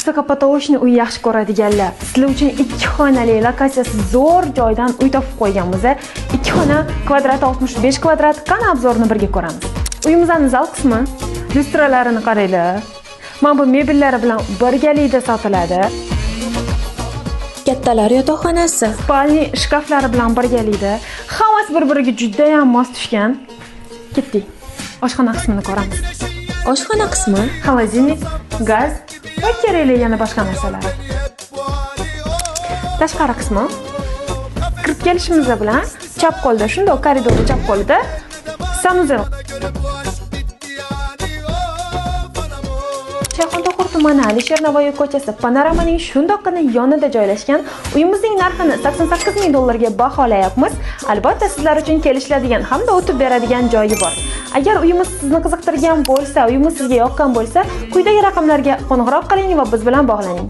Wysokopotowishni uy yaxshi ko'radiganlar, sizlar uchun 2 xonali, lokatsiyasi zo'r joydan uy topib qo'yganmiz. 2 xona, kvadrati 65 kvadrat. Qani obzorni birga ko'ramiz. Uyimizning zal qismi, lyustralarini qaranglar. Mana bu mebellari bilan birgalikda sotiladi. Kattalar yotoqxonasi. Spalni shkaflari bilan birgalikda. Hammasi bir-biriga juda ham mos tushgan. Ketdik. Oshxona qismini ko'ramiz. Oshxona qismi. Xolodilnik, gaz va kerakli yana boshqa narsalar. Tashqari qismi. Kirib kelishimiz bilan chap qo'lda, shundoq koridorda chap qo'lida sanuzel. Shayxontohur tumani Alisher Navoiy ko'chasi panoramaning shundoqqina yonida joylashgan. Uyimizning narxini $88,000 ga baholayapmiz. Albatta sizlar uchun kelishiladigan hamda o'tib beradigan joyi bor. Agar uyimiz sizni qiziqtirgan bo'lsa, uyimiz sizga yoqqan bo'lsa, quyidagi raqamlarga qo'ng'iroq qiling va biz bilan bog'laning.